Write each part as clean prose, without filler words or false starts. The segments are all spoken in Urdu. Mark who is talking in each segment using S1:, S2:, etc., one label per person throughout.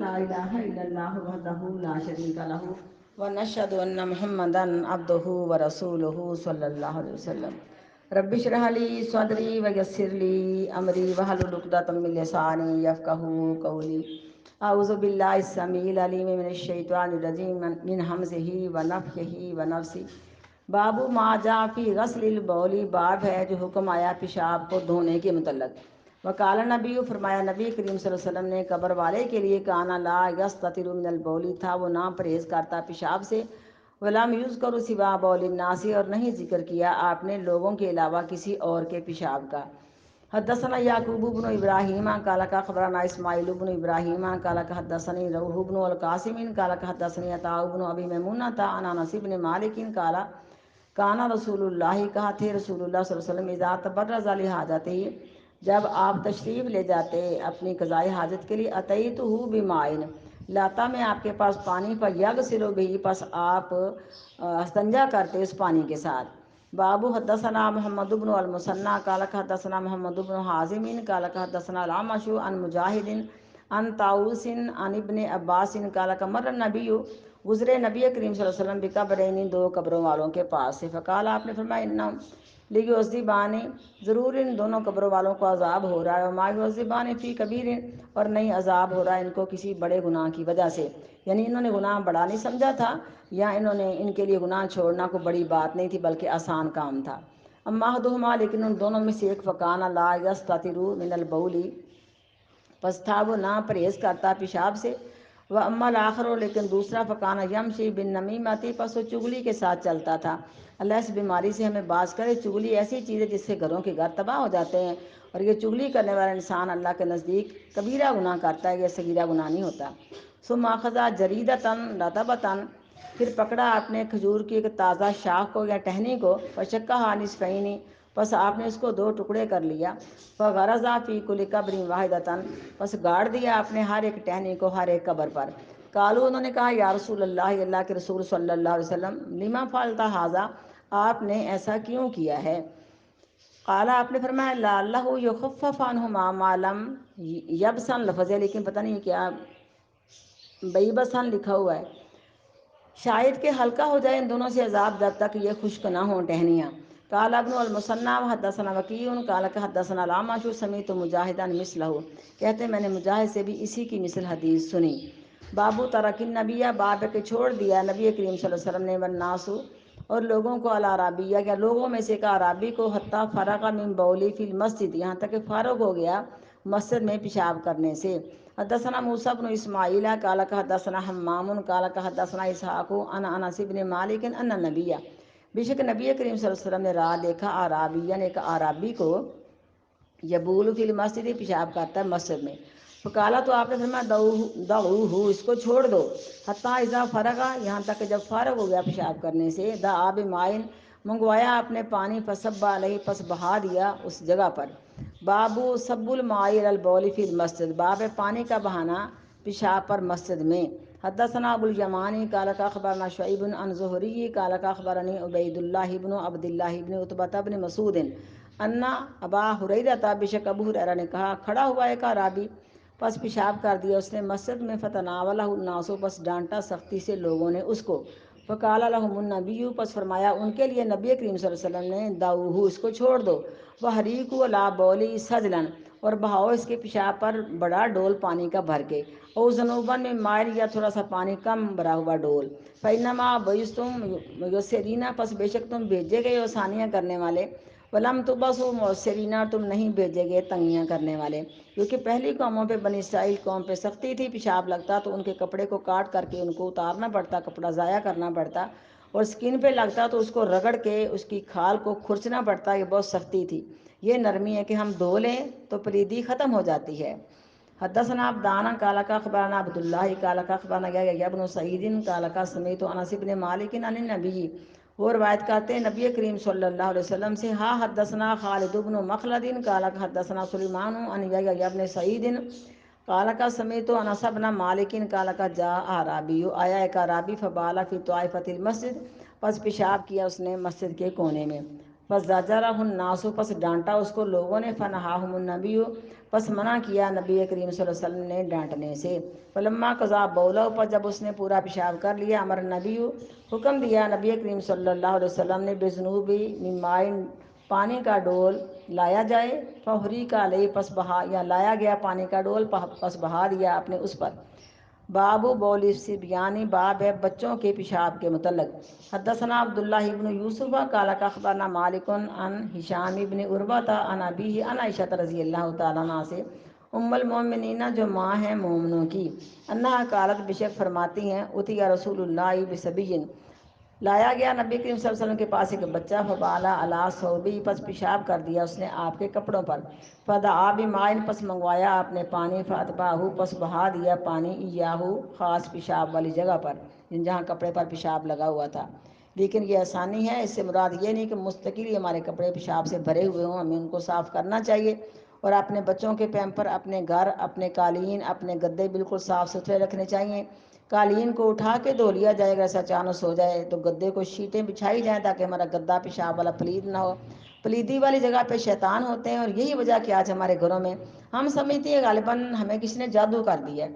S1: لا الہ الا اللہ وحدہ لا شریک لہ ونشہد ان محمدا عبدہ ورسولہ صلی اللہ علیہ وسلم۔ رب اشرح لی صدری ویسر لی امری واحلل عقدۃ من لسانی یفقہوا قولی۔ اعوذ باللہ السمیع العلیم من الشیطان الرجیم من ہمزہ ونفخہ ونفثہ۔ باب ما جاء فی غسل البول، باب ہے جو حکم آیا پیشاب کو دھونے کے متعلق۔ وقال نبی، فرمایا نبی کریم صلی اللہ علیہ وسلم نے قبر والے کے لیے کانا لا یستتر من البول، تھا وہ نہ پرہیز کرتا پیشاب سے، ولم یذکر سوا بول الناس، اور نہیں ذکر کیا آپ نے لوگوں کے علاوہ کسی اور کے پیشاب کا۔ حدثنا یعقوب بن ابراہیم قال اخبرنا اسماعیل بن ابراہیم قال حدثني روح بن القاسم قال حدثني عطاء بن ابی میمونۃ عن انس بن مالک قال کانا رسول اللہ، کہا تھے رسول اللہ صلی اللہ علیہ وسلم اذا تبرز لحاجتہ، جب آپ تشریف لے جاتے اپنی قضاء حاجت کے لیے، اتیتہ بماء، لاتا میں آپ کے پاس پانی، فیغسل بہ، پس آپ استنجا کرتے اس پانی کے ساتھ۔ باب حدثنا محمد بن المثنى قال حدثنا محمد بن حازم قال حدثنا الاعمش عن مجاہد عن طاووس عن ابن عباس قال مر النبی، گزرے نبی کریم صلی اللہ علیہ وسلم بقبرین، دو قبروں والوں کے پاس سے، فقال، آپ نے فرمایا انہم لیعذبان، ضرور ان دونوں قبروں والوں کو عذاب ہو رہا ہے، وما یعذبان فی کبیر، اور نہیں عذاب ہو رہا ہے ان کو کسی بڑے گناہ کی وجہ سے، یعنی انہوں نے گناہ بڑا نہیں سمجھا تھا، یا انہوں نے ان کے لیے گناہ چھوڑنا کوئی بڑی بات نہیں تھی بلکہ آسان کام تھا۔ اما احدہما، لیکن ان دونوں میں سے ایک، فکان لا یستتر من البول، پس تھا وہ نہ پرہیز کرتا پیشاب سے، و اما الآخر، لیکن دوسرا، فکان یمشی بالنمیمۃ، پس وہ چگلی کے ساتھ چلتا تھا۔ اللہ اس بیماری سے ہمیں باز کرے۔ چگلی ایسی چیز ہے جس سے گھروں کے گھر تباہ ہو جاتے ہیں، اور یہ چگلی کرنے والا انسان اللہ کے نزدیک کبیرہ گناہ کرتا ہے، یہ صغیرہ گناہ نہیں ہوتا۔ ثم اخذ جریدۃ رطبۃ، پھر پکڑا آپ نے کھجور کی ایک تازہ شاخ کو یا ٹہنی کو، فشقھا نصفین، پس آپ نے اس کو دو ٹکڑے کر لیا، فغرز فی کل قبر واحدۃ، پس گاڑ دیا آپ نے ہر ایک ٹہنی کو ہر ایک قبر پر۔ قالوا، انہوں نے کہا یا رسول اللہ، اللہ کے رسول صلی اللہ علیہ وسلم، لما فعلت ھذا، آپ نے ایسا کیوں کیا ہے؟ قال، آپ نے فرمایا لعلہ یخفف عنہما ما لم یبسن، لفظ ہے لیکن پتہ نہیں کیا بیبسن لکھا ہوا ہے، شاید کہ ہلکا ہو جائے ان دونوں سے عذاب جب تک یہ خشک نہ ہوں ٹہنیاں۔ قال ابن المثنى حدثنا وکیع قال حدثنا الاعمش سمعت مجاہدا مثلہ، کہتے میں نے مجاہد سے بھی اسی کی مثل حدیث سنی۔ بابو ترک النبی، باب کے چھوڑ دیا نبی کریم صلی اللہ علیہ وسلم نے، والناس، اور لوگوں کو، الاعرابیہ، یا لوگوں میں سے ایک اعرابی کو، حتی فرغ من بولی فی المسجد، یہاں تک کہ فارغ ہو گیا مسجد میں پیشاب کرنے سے۔ حدثنا موسیٰ بن اسماعیل قال حدثنا حمام قال حدثنا اسحاق عن انس بن مالک ان النبی، بے شک نبی کریم صلی اللہ علیہ وسلم نے رات دیکھا اعرابین، ایک اعرابی کو، یبول فی المسجد، پیشاب کرتا ہے مسجد میں، فقالا، تو آپ نے فرمایا دعوہ، اس کو چھوڑ دو، حتی اذا فرغ، یہاں تک کہ جب فارغ ہو گیا پیشاب کرنے سے، دعا بماء، منگوایا آپ نے پانی، فصب علیہ، پس بہا دیا اس جگہ پر۔ بابو صب الماء علی البول فی المسجد، باب پانی کا بہانا پیشاب پر مسجد میں۔ حدثنا ابو الیمانی قال اخبرنا شعیب عن زہری قال اخبرنی عبید اللہ بن عبد اللہ بن عتبہ بن مسعود ان ابا ہریرہ، بے شک ابو ہریرہ نے کہا، کھڑا ہوا ایک اعرابی، پس پیشاب کر دیا اس نے مسجد میں، فتناولہ الناس، پس ڈانٹا سختی سے لوگوں نے اس کو، فقال لهم النبی، پس فرمایا ان کے لیے نبی کریم صلی اللہ علیہ وسلم نے، دعوہ، اس کو چھوڑ دو، وحریقوا علی بولی سجلا، اور بہاؤ اس کے پیشاب پر بڑا ڈول پانی کا بھر کے، او ذنوبا من ماء، یا تھوڑا سا پانی کم بھرا ہوا ڈول، فانما بعثتم میسرین، پس بے شک تم بھیجے گئے آسانیاں کرنے والے، ولم تبعثوا معسرین، تم نہیں بھیجے گئے تنگیاں کرنے والے، کیونکہ پہلی قوموں پہ، بنی اسرائیل قوم پہ سختی تھی، پیشاب لگتا تو ان کے کپڑے کو کاٹ کر کے ان کو اتارنا پڑتا، کپڑا ضائع کرنا پڑتا، اور سکن پہ لگتا تو اس کو رگڑ کے اس کی کھال کو کھرچنا پڑتا، یہ بہت سختی تھی۔ یہ نرمی ہے کہ ہم دھو لیں تو پلیدی ختم ہو جاتی ہے۔ حدثنا عبدان قال اخبرنا عبد اللہ قال اخبرنا یحییٰ بن سعید قال سمعت انس بن مالک عن النبی، وہ روایت کرتے ہیں نبی کریم صلی اللہ علیہ وسلم سے، ہاں حدثنا خالد بن مخلد قال حدثنا سلیمان عن یحییٰ بن سعید قال سمعت انس بن مالک قال جاء اعرابی، آیا ایک اعرابی، فبال فی طائفۃ المسجد، پس پیشاب کیا اس نے مسجد کے کونے میں، فزجرہ الناس، پس ڈانٹا اس کو لوگوں نے، فنہاہم النبی، پس منع کیا نبی کریم صلی اللہ علیہ وسلم نے ڈانٹنے سے۔ فلما قضا بولہ، پر جب اس نے پورا پیشاب کر لیا، امر نبی، حکم دیا نبی کریم صلی اللہ علیہ وسلم نے، بذنوبی من مائن، پانی کا ڈول لایا جائے، فہریق علیہ، پس بہا یا لایا گیا پانی کا ڈول پس بہا دیا اپنے اس پر۔ باب بول الصبیان، باب ہے بچوں کے پیشاب کے متعلق۔ حدثنا عبداللہ ابن یوسف قال اخبرنا مالک عن ہشام ابن عروہ عن ابیہ عن عائشہ رضی اللہ تعالیٰ عنہا سے، ام المؤمنین جو ماں ہیں مومنوں کی، انہا قالت، بشک فرماتی ہیں، اتی رسول اللہ بصبی، لایا گیا نبی کریم صلی اللہ علیہ وسلم کے پاس ایک بچہ، فبالا علی ثوبی، پس پیشاب کر دیا اس نے آپ کے کپڑوں پر، فدعا بماء، پس منگوایا آپ نے پانی، فاتبعہ، پس بہا دیا پانی، ایاہو، خاص پیشاب والی جگہ پر جہاں کپڑے پر پیشاب لگا ہوا تھا۔ لیکن یہ آسانی ہے، اس سے مراد یہ نہیں کہ مستقل ہی ہمارے کپڑے پیشاب سے بھرے ہوئے ہوں، ہمیں ان کو صاف کرنا چاہیے، اور اپنے بچوں کے پیمپر، اپنے گھر، اپنے قالین، اپنے گدے بالکل صاف ستھرے رکھنے چاہیے۔ قالین کو اٹھا کے دھو لیا جائے، اگر ایسا چانس ہو جائے تو گدے کو شیٹیں بچھائی جائیں تاکہ ہمارا گدا پیشاب والا پلید نہ ہو۔ پلیدی والی جگہ پہ شیطان ہوتے ہیں، اور یہی وجہ کہ آج ہمارے گھروں میں ہم سمجھتے ہیں غالباً ہمیں کسی نے جادو کر دیا ہے،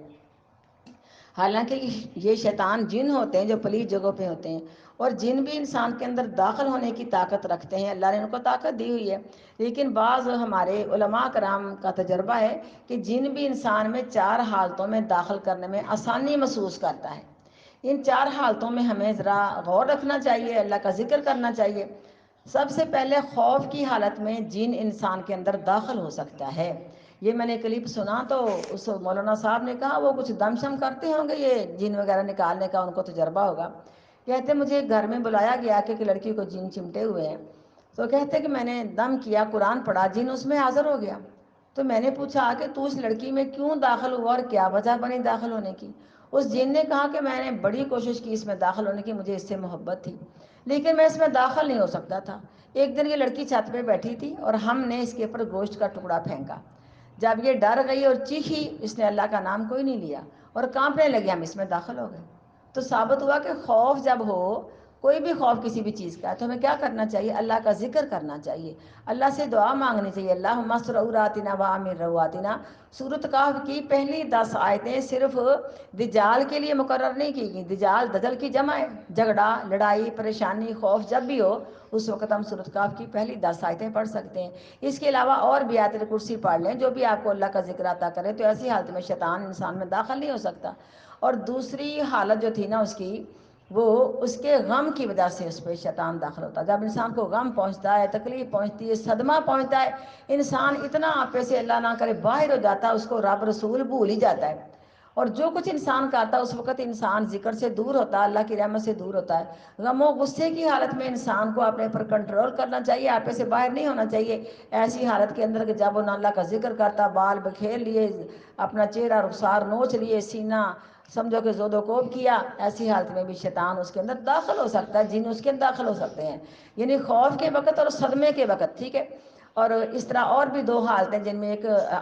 S1: حالانکہ یہ شیطان جن ہوتے ہیں جو پلید جگہوں پہ ہوتے ہیں، اور جن بھی انسان کے اندر داخل ہونے کی طاقت رکھتے ہیں، اللہ نے ان کو طاقت دی ہوئی ہے، لیکن بعض ہمارے علماء کرام کا تجربہ ہے کہ جن بھی انسان میں 4 حالتوں میں داخل کرنے میں آسانی محسوس کرتا ہے۔ ان 4 حالتوں میں ہمیں ذرا غور رکھنا چاہیے، اللہ کا ذکر کرنا چاہیے۔ سب سے پہلے خوف کی حالت میں جن انسان کے اندر داخل ہو سکتا ہے۔ یہ میں نے کلپ سنا تو اس مولانا صاحب نے کہا وہ کچھ دم شم کرتے ہوں گے، یہ جن وغیرہ نکالنے کا ان کو تجربہ ہوگا۔ کہتے مجھے گھر میں بلایا گیا کہ لڑکی کو جن چمٹے ہوئے ہیں، تو کہتے کہ میں نے دم کیا، قرآن پڑھا، جن اس میں حاضر ہو گیا۔ تو میں نے پوچھا کہ تو اس لڑکی میں کیوں داخل ہوا اور کیا وجہ بنی داخل ہونے کی؟ اس جن نے کہا کہ میں نے بڑی کوشش کی اس میں داخل ہونے کی، مجھے اس سے محبت تھی، لیکن میں اس میں داخل نہیں ہو سکتا تھا۔ ایک دن یہ لڑکی چھت پہ بیٹھی تھی اور ہم نے اس کے اوپر گوشت کا ٹکڑا پھینکا، جب یہ ڈر گئی اور چیخی، اس نے اللہ کا نام کوئی نہیں لیا اور کانپنے لگے، ہم اس میں داخل ہو گئے۔ تو ثابت ہوا کہ خوف جب ہو، کوئی بھی خوف کسی بھی چیز کا ہے، تو ہمیں کیا کرنا چاہیے؟ اللہ کا ذکر کرنا چاہیے، اللہ سے دعا مانگنی چاہیے۔ اللہم استر عوراتنا وآمن رواتنا۔ سورۃ کہف کی پہلی 10 آیتیں صرف دجال کے لیے مقرر نہیں کی گئی، دجال کی جمع ہے، جھگڑا، لڑائی، پریشانی، خوف جب بھی ہو اس وقت ہم سورۃ کہف کی پہلی 10 آیتیں پڑھ سکتے ہیں۔ اس کے علاوہ اور بھی آیت الکرسی پڑھ لیں، جو بھی آپ کو اللہ کا ذکر عطا کرے، تو ایسی حالت میں شیطان انسان میں داخل نہیں ہو سکتا۔ اور دوسری حالت جو تھی نا اس کی، وہ اس کے غم کی وجہ سے اس پہ شیطان داخل ہوتا ہے۔ جب انسان کو غم پہنچتا ہے، تکلیف پہنچتی ہے، صدمہ پہنچتا ہے، انسان اتنا آپے سے اللہ نہ کرے باہر ہو جاتا ہے، اس کو رب رسول بھول ہی جاتا ہے، اور جو کچھ انسان کرتا ہے اس وقت انسان ذکر سے دور ہوتا ہے، اللہ کی رحمت سے دور ہوتا ہے۔ غم و غصے کی حالت میں انسان کو اپنے پر کنٹرول کرنا چاہیے، آپے سے باہر نہیں ہونا چاہیے۔ ایسی حالت کے اندر کہ جب وہ نہ اللہ کا ذکر کرتا، بال بکھیر لیے، اپنا چہرہ رخسار نوچ لیے، سینہ سمجھو کہ زود و کوب کیا، ایسی حالت میں بھی شیطان اس کے اندر داخل ہو سکتا ہے، جن اس کے اندر داخل ہو سکتے ہیں، یعنی خوف کے وقت اور صدمے کے وقت، ٹھیک ہے۔ اور اس طرح اور بھی 2 حالتیں، جن میں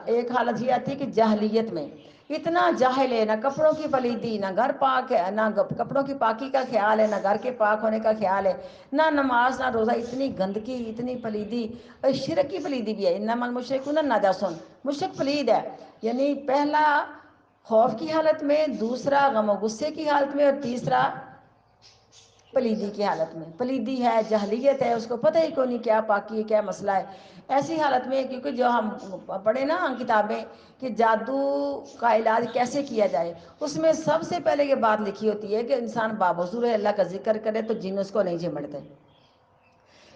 S1: ایک حالت یہ آتی ہے کہ جاہلیت میں اتنا جاہل ہے، نہ کپڑوں کی پلیدی، نہ گھر پاک ہے، نہ کپڑوں کی پاکی کا خیال ہے، نہ گھر کے پاک ہونے کا خیال ہے، نہ نماز نہ روزہ، اتنی گندگی، اتنی پلیدی، اور شرک کی پلیدی بھی ہے، انما المشرکون نجس، مشرک پلید ہے۔ یعنی پہلا خوف کی حالت میں، دوسرا غم و غصے کی حالت میں، اور تیسرا پلیدی کی حالت میں۔ پلیدی ہے، جہلیت ہے، اس کو پتہ ہی کوئی نہیں کیا پاکی ہے، کیا مسئلہ ہے۔ ایسی حالت میں، کیونکہ جو ہم پڑھیں نا کتابیں کہ جادو کا علاج کیسے کیا جائے، اس میں سب سے پہلے یہ بات لکھی ہوتی ہے کہ انسان بابوزور اللہ کا ذکر کرے تو جن اس کو نہیں چمڑتے۔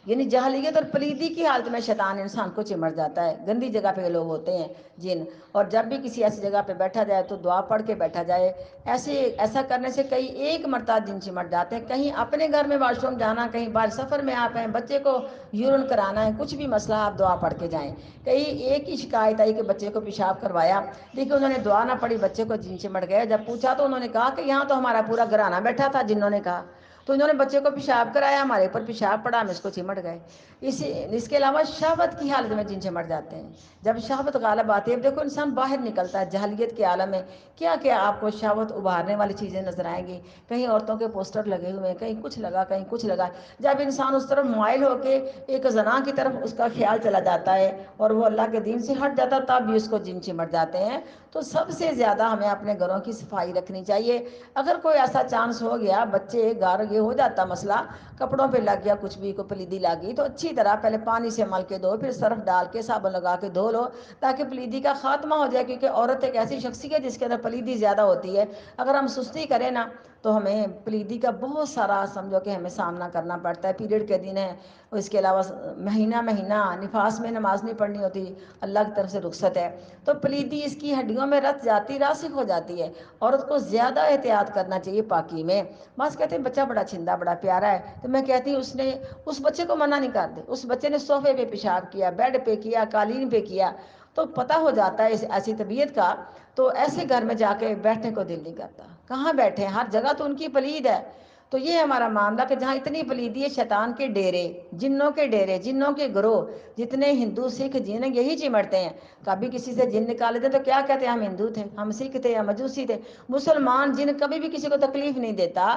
S1: یعنی جہلیت اور پلیدی کی حالت میں شیطان انسان کو چمٹ جاتا ہے، گندی جگہ پہ لوگ ہوتے ہیں جن، اور جب بھی کسی ایسی جگہ پہ بیٹھا جائے تو دعا پڑھ کے بیٹھا جائے۔ ایسا کرنے سے کئی ایک مرتبہ جن چمٹ جاتے ہیں، کہیں اپنے گھر میں واش روم جانا، کہیں باہر سفر میں آپ ہیں، بچے کو یورن کرانا ہے، کچھ بھی مسئلہ، آپ دعا پڑھ کے جائیں۔ کئی ایک ہی شکایت آئی کہ بچے کو پیشاب کروایا، لیکن انہوں نے دعا نہ پڑھی، بچے کو جن چمٹ گئے۔ جب پوچھا تو انہوں نے کہا کہ یہاں تو ہمارا پورا گھرانہ بیٹھا تھا، جنہوں نے کہا، تو انہوں نے بچے کو پیشاب کرایا، ہمارے اوپر پیشاب پڑا، ہم اس کو چمٹ گئے۔ اس کے علاوہ شہوت کی حالت میں جن چمٹ جاتے ہیں، جب شہوت غالب آتی ہے، اب دیکھو انسان باہر نکلتا ہے جاہلیت کے عالم میں، کیا کیا آپ کو شہوت ابھارنے والی چیزیں نظر آئیں گی، کہیں عورتوں کے پوسٹر لگے ہوئے ہیں، کہیں کچھ لگا کہیں کچھ لگا۔ جب انسان اس طرف مائل ہو کے ایک زنا کی طرف اس کا خیال چلا جاتا ہے اور وہ اللہ کے دین سے ہٹ جاتا ہے، تب بھی اس کو جن چمٹ جاتے ہیں۔ تو سب سے زیادہ ہمیں اپنے گھروں کی صفائی رکھنی چاہیے۔ اگر کوئی ایسا چانس ہو گیا، بچے گھر یہ ہو جاتا مسئلہ، کپڑوں پہ لگ گیا کچھ بھی، کوئی پلیدی لگ گئی، تو اچھی طرح پہلے پانی سے مل کے دھو، پھر سرف ڈال کے صابن لگا کے دھو لو، تاکہ پلیدی کا خاتمہ ہو جائے، کیونکہ عورت ایک ایسی شخصیت ہے جس کے اندر پلیدی زیادہ ہوتی ہے۔ اگر ہم سستی کریں نا تو ہمیں پلیدی کا بہت سارا سمجھو کہ ہمیں سامنا کرنا پڑتا ہے۔ پیریڈ کے دن ہے، اس کے علاوہ مہینہ نفاس میں نماز نہیں پڑھنی ہوتی، اللہ کی طرف سے رخصت ہے، تو پلیدی اس کی ہڈیوں میں رت جاتی، راسخ ہو جاتی ہے۔ عورت کو زیادہ احتیاط کرنا چاہیے پاکی میں۔ بعض کہتے ہیں بچہ بڑا چھندا بڑا پیارا ہے، تو میں کہتی ہوں اس بچے کو منع نہیں کرتے، اس بچے نے صوفے پہ پیشاب کیا، بیڈ پہ کیا، قالین پہ کیا، تو پتہ ہو جاتا ہے ایسی طبیعت کا، تو ایسے گھر میں جا کے بیٹھنے کو دل نہیں کرتا۔ کہاں بیٹھے ہیں، ہر جگہ تو ان کی پلید ہے۔ تو یہ ہمارا معاملہ کہ جہاں اتنی پلیدی ہے، شیطان کے ڈیرے، جنوں کے ڈیرے، جنوں کے گروہ، جتنے ہندو سکھ جن یہی چمٹتے ہیں۔ کبھی کسی سے جن نکالے تھے تو کیا کہتے ہیں، ہم ہندو تھے، ہم سکھ تھے، ہم مجوسی تھے۔ مسلمان جن کبھی بھی کسی کو تکلیف نہیں دیتا،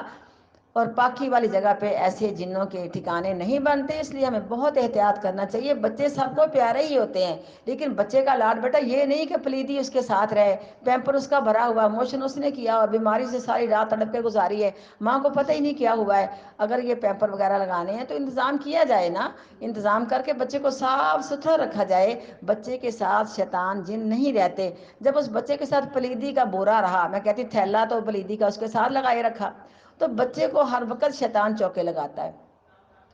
S1: اور پاکی والی جگہ پہ ایسے جنوں کے ٹھکانے نہیں بنتے، اس لیے ہمیں بہت احتیاط کرنا چاہیے۔ بچے سب کو پیارے ہی ہوتے ہیں، لیکن بچے کا لاڈ بیٹا یہ نہیں کہ پلیدی اس کے ساتھ رہے، پیمپر اس کا بھرا ہوا، موشن اس نے کیا اور بیماری سے ساری رات تڑپ کے گزاری ہے، ماں کو پتہ ہی نہیں کیا ہوا ہے۔ اگر یہ پیمپر وغیرہ لگانے ہیں تو انتظام کیا جائے نا، انتظام کر کے بچے کو صاف ستھرا رکھا جائے۔ بچے کے ساتھ شیطان جن نہیں رہتے۔ جب اس بچے کے ساتھ پلیدی کا بورا رہا، میں کہتی تھیلا تو پلیدی کا اس کے ساتھ لگائے رکھا، تو بچے کو ہر وقت شیطان چوکے لگاتا ہے،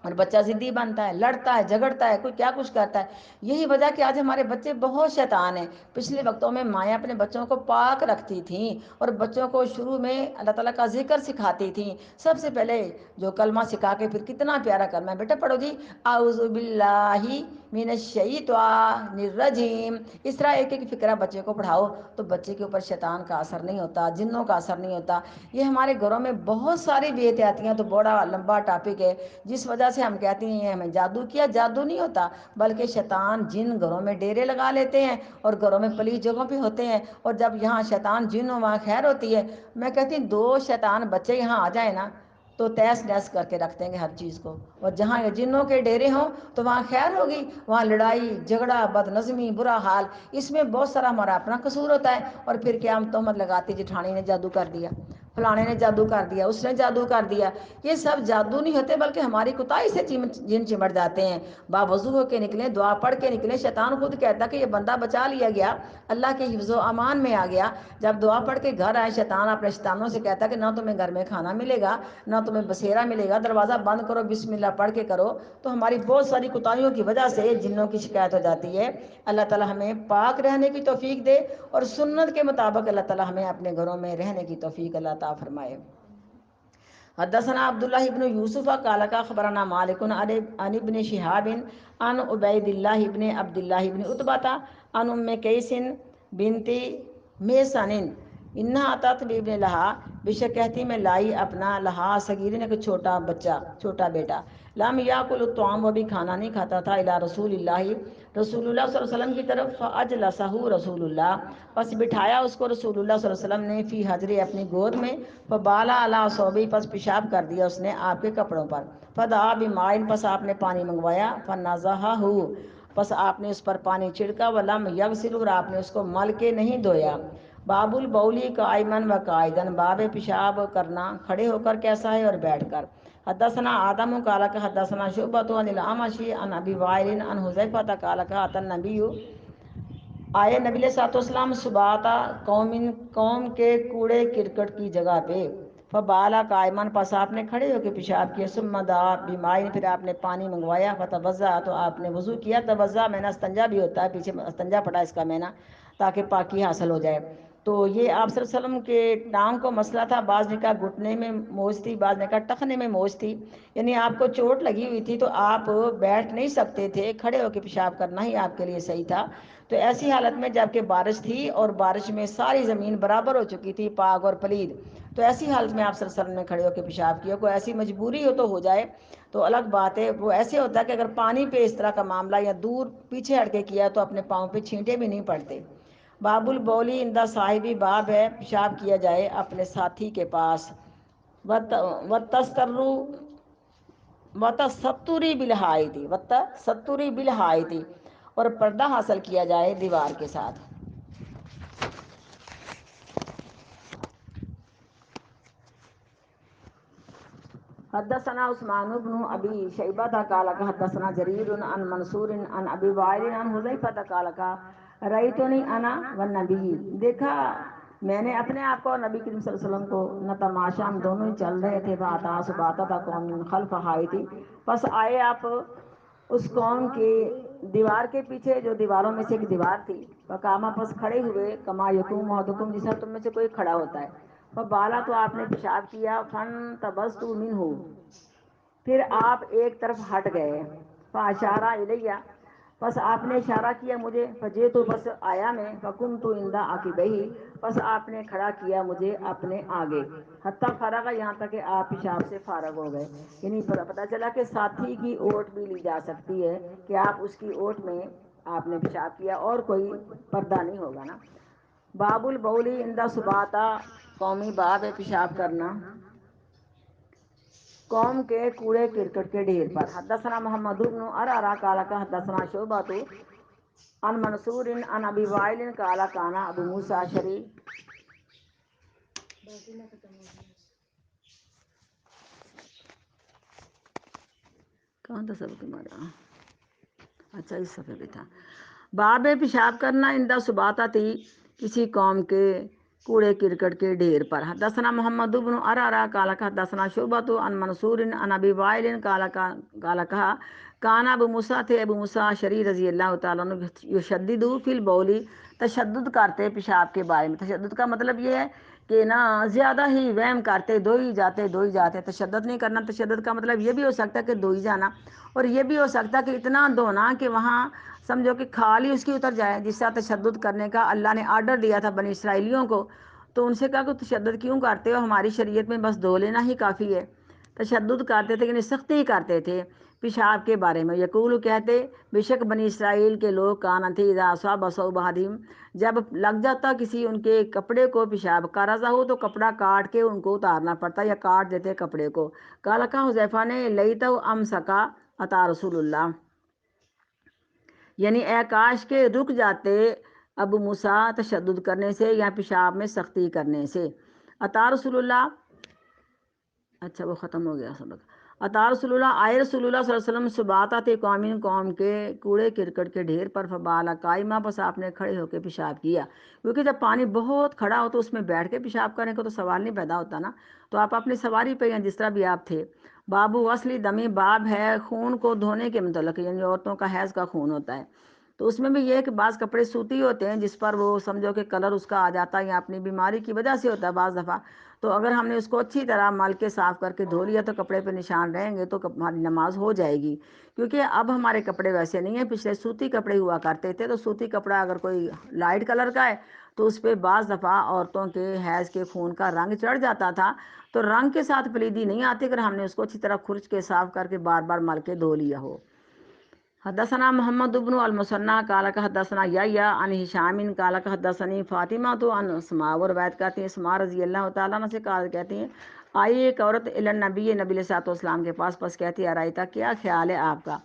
S1: اور بچہ ضدی بنتا ہے، لڑتا ہے، جھگڑتا ہے، کوئی کیا کچھ کرتا ہے۔ یہی وجہ کہ آج ہمارے بچے بہت شیطان ہیں۔ پچھلے وقتوں میں مائیں اپنے بچوں کو پاک رکھتی تھیں اور بچوں کو شروع میں اللہ تعالیٰ کا ذکر سکھاتی تھیں۔ سب سے پہلے جو کلمہ سکھا کے پھر کتنا پیارا کلمہ ہے، بیٹا پڑھو جی، اعوذ باللہ من الشیطان الرجیم۔ اس طرح ایک ایک فقرہ بچے کو پڑھاؤ تو بچے کے اوپر شیطان کا اثر نہیں ہوتا، جنوں کا اثر نہیں ہوتا۔ یہ ہمارے گھروں میں بہت ساری بے احتیاطیاں، تو بڑا لمبا ٹاپک ہے، جس وجہ سے ہم کہتے ہیں ہمیں جادو کیا۔ جادو نہیں ہوتا، بلکہ شیطان جن گھروں میں ڈیرے لگا لیتے ہیں اور گھروں میں پلیت جگہوں پہ ہوتے ہیں، اور جب یہاں شیطان جن ہو وہاں خیر ہوتی ہے۔ میں کہتی ہوں 2 شیطان بچے یہاں آ جائیں نا تو تیس نیس کر کے رکھ دیں گے ہر چیز کو، اور جہاں جنوں کے ڈیرے ہوں تو وہاں خیر ہوگی، وہاں لڑائی جھگڑا بد نظمی برا حال۔ اس میں بہت سارا ہمارا اپنا قصور ہوتا ہے، اور پھر کیا ہم تہمت لگاتے جٹھانی نے جادو کر دیا، فلانے نے جادو کر دیا، اس نے جادو کر دیا۔ یہ سب جادو نہیں ہوتے، بلکہ ہماری کوتاہی سے جن چمٹ جاتے ہیں۔ باوضو ہو کے نکلیں، دعا پڑھ کے نکلیں۔ شیطان خود کہتا کہ یہ بندہ بچا لیا گیا، اللہ کے حفظ و امان میں آ گیا۔ جب دعا پڑھ کے گھر آئے، شیطان اپنے شیطانوں سے کہتا کہ نہ تمہیں گھر میں کھانا ملے گا، نہ تمہیں بسیرا ملے گا، دروازہ بند کرو، بسم اللہ پڑھ کے کرو۔ تو ہماری بہت ساری کوتاہیوں کی وجہ سے جنوں کی شکایت ہو جاتی ہے۔ اللہ تعالی ہمیں پاک رہنے کی توفیق دے، اور سنت کے مطابق اللہ تعالی ہمیں اپنے گھروں میں رہنے کی توفیق اللہ تعالی فرمائے۔ حدثنا عبداللہ ابن یوسف قال اخبرنا مالک عن ابن شہاب عن عبید اللہ ابن عبداللہ ابن عتبہ عن ام قیس بنت میسن انہا اتت بابن لہا، بے شک کہتی میں لائی اپنا لہا صغیرن، ایک چھوٹا بچہ، چھوٹا بیٹا، لم یاکل الطعام، وہ بھی کھانا نہیں کھاتا تھا، الی رسول اللہ، رسول اللہ صلی اللہ علیہ وسلم کی طرف، فاجلسہ رسول اللہ، پس بٹھایا اس کو رسول اللہ صلی اللہ علیہ وسلم نے، فی حجر، اپنی گود میں، فبالا علی ثوبی، پس پیشاب کر دیا اس نے آپ کے کپڑوں پر، فدعا بماء، پس آپ نے پانی منگوایا، فنضحہ، پس آپ نے اس پر پانی چھڑکا، ولم یغسل، اور آپ نے اس کو مل کے نہیں دھویا۔ باب البولی قائمن و قائدن، باب پیشاب کرنا کھڑے ہو کر کیسا ہے اور بیٹھ کر۔ حدثنا آدم قال حدثنا شعبۃ عن الاعمش عن ابی وائل عن حذیفہ قال اتى النبی، آئے نبی علیہ الصلوۃ والسلام صباتا قوم کے کوڑے کرکٹ کی جگہ پہ، فبالا قائمن، پس آپ نے کھڑے ہو کے پیشاب کیا، ثم دعا بماء، پھر آپ نے پانی منگوایا، فتوضا، تو آپ نے وضو کیا، توضا میں نے استنجا بھی ہوتا ہے، پیچھے استنجا پڑا اس کا میں نا، تاکہ پاکی حاصل ہو جائے۔ تو یہ آپ صلی اللہ علیہ وسلم کے ٹانگ کو مسئلہ تھا، بعض نے کہا گھٹنے میں موچ تھی، بعض نے کہا ٹخنے میں موچ تھی، یعنی آپ کو چوٹ لگی ہوئی تھی تو آپ بیٹھ نہیں سکتے تھے، کھڑے ہو کے پیشاب کرنا ہی آپ کے لیے صحیح تھا۔ تو ایسی حالت میں جب کہ بارش تھی اور بارش میں ساری زمین برابر ہو چکی تھی، پاک اور پلید، تو ایسی حالت میں آپ صلی اللہ علیہ وسلم نے کھڑے ہو کے پیشاب کیا۔ کوئی ایسی مجبوری ہو تو ہو جائے تو الگ بات ہے، وہ ایسے ہوتا ہے کہ اگر پانی پہ اس طرح کا معاملہ یا دور پیچھے ہٹ کے کیا تو اپنے پاؤں پہ چھینٹے بھی نہیں پڑتے۔ باب البولی اندہ صاحبی، باب ہے پیشاب کیا جائے اپنے ساتھی کے پاس۔ وَتَسَتُّرِ بِالْحَائِطِ، اور پردہ حاصل کیا جائے دیوار کے ساتھ۔ حدثنا عثمان بن ابی شیبہ قال حدثنا جریر عن منصور عن ابی وائل عن حذیفہ قال رأیتنی انا والنبی، دیکھا میں نے اپنے آپ کو اور نبی کریم صلی اللہ علیہ وسلم کو، نہ تماشا، ہم دونوں ہی چل رہے تھے، فاتا سباتا تھا قوم من خلف حائطی، پس آئے آپ اس قوم کی دیوار کے پیچھے، جو دیواروں میں سے ایک دیوار تھی، فقامہ، پس کھڑے ہوئے، کما یقوم احدکم، جس طرح تم میں سے کوئی کھڑا ہوتا ہے، فبالا، تو آپ نے پیشاب کیا، فانتبذت منہ، پھر آپ ایک طرف ہٹ گئے، فاشارہ الیہ، پس آپ نے اشارہ کیا مجھے، فجئت، بس آیا میں، فقمت عند عقبیہ، پس آپ نے کھڑا کیا مجھے اپنے آگے، حتی فرغ، یہاں تک کہ آپ پیشاب سے فارغ ہو گئے۔ یعنی پتہ چلا کہ ساتھی کی اوٹ بھی لی جا سکتی ہے کہ آپ اس کی اوٹ میں آپ نے پیشاب کیا، اور کوئی پردہ نہیں ہوگا نا۔ باب البولی عند سباتا قومی، باب ہے پیشاب کرنا قوم کے کوڑے کرکٹ کے ڈھیر پر۔ حدثنا محمد بن عرعرہ قال حدثنا شعبہ عن منصور عن ابی وائل قال کان ابو موسیٰ اشعری، کہاں تھا سب تمہارا؟ اچھا اس صفحے پہ تھا۔ باب پیشاب کرنا اندہ سباتا تھی، کسی قوم کے کوڑے کرکٹ کے ڈھیر پر۔ حدثنا محمد بن عرعرہ قال حدثنا شعبۃ عن منصور عن ابی وائل قال کہا کان ابو موسیٰ، تھے ابو موسیٰ اشعری رضی اللہ تعالیٰ عنہ، یشدد فی البول، تشدد کرتے پیشاب کے بارے میں۔ تشدد کا مطلب یہ ہے کہ نا زیادہ ہی وہم کرتے، دو ہی جاتے، تشدد نہیں کرنا۔ تشدد کا مطلب یہ بھی ہو سکتا ہے کہ دو ہی جانا، اور یہ بھی ہو سکتا ہے کہ اتنا دھونا کہ وہاں سمجھو کہ کھال ہی اس کی اتر جائے، جس طرح تشدد کرنے کا اللہ نے آرڈر دیا تھا بنی اسرائیلیوں کو، تو ان سے کہا کہ تشدد کیوں کرتے ہو، ہماری شریعت میں بس دھو لینا ہی کافی ہے۔ تشدد کرتے تھے، یعنی سختی کرتے تھے پیشاب کے بارے میں۔ یقول، کہتے، بے شک بنی اسرائیل کے لوگ، کان تھی اذا اصاب صوب احدہم، جب لگ جاتا کسی ان کے کپڑے کو پیشاب، قرضہ ہو تو کپڑا کاٹ کے ان کو اتارنا پڑتا، یا کاٹ دیتے کپڑے کو۔ قال حذیفہ نے لیتو امسکا عطا رسول اللہ، یعنی اے کاش کے رک جاتے ابو موسیٰ تشدد کرنے سے یا پیشاب میں سختی کرنے سے۔ عطا رسول اللہ، اچھا وہ ختم ہو گیا سبق۔ عطا رسول اللہ، آئے رسول اللہ صلی اللہ علیہ وسلم سباتا تھے قوم کے کوڑے کرکٹ کے ڈھیر پر، فبالا قائمہ، بس آپ نے کھڑے ہو کے پیشاب کیا، کیونکہ جب پانی بہت کھڑا ہو تو اس میں بیٹھ کے پیشاب کرنے کا تو سوال نہیں پیدا ہوتا نا، تو آپ اپنی سواری پہ یا جس طرح بھی آپ تھے۔ بابو غسل دمی، باب ہے خون کو دھونے کے متعلق، یعنی عورتوں کا حیض کا خون ہوتا ہے، تو اس میں بھی یہ ہے کہ بعض کپڑے سوتی ہوتے ہیں جس پر وہ سمجھو کہ کلر اس کا آ جاتا ہے، یا اپنی بیماری کی وجہ سے ہوتا ہے بعض دفعہ، تو اگر ہم نے اس کو اچھی طرح مل کے صاف کر کے دھو لیا تو کپڑے پہ نشان رہیں گے تو ہماری نماز ہو جائے گی۔ کیونکہ اب ہمارے کپڑے ویسے نہیں ہیں، پچھلے سوتی کپڑے ہوا کرتے تھے، تو سوتی کپڑا اگر کوئی لائٹ کلر کا ہے تو اس پہ بعض دفعہ عورتوں کے حیض کے خون کا رنگ چڑھ جاتا تھا، تو رنگ کے ساتھ پلیدی نہیں آتی اگر ہم نے اس کو اچھی طرح کھرچ کے صاف کر کے بار بار مل کے دھو لیا ہو۔ حدثنا محمد بن المثنى قال حدثنا یحییٰ عن ہشام قال حدثنی فاطمہ تو عن اسماء، وہ روایت کرتی ہیں اسماء رضی اللہ تعالیٰ عنہ سے، قال کہتی ہیں آئی ایک عورت نبی صلی اللہ علیہ وسلم کے پاس، پس کہتی ارائیتا، کیا خیال ہے آپ کا،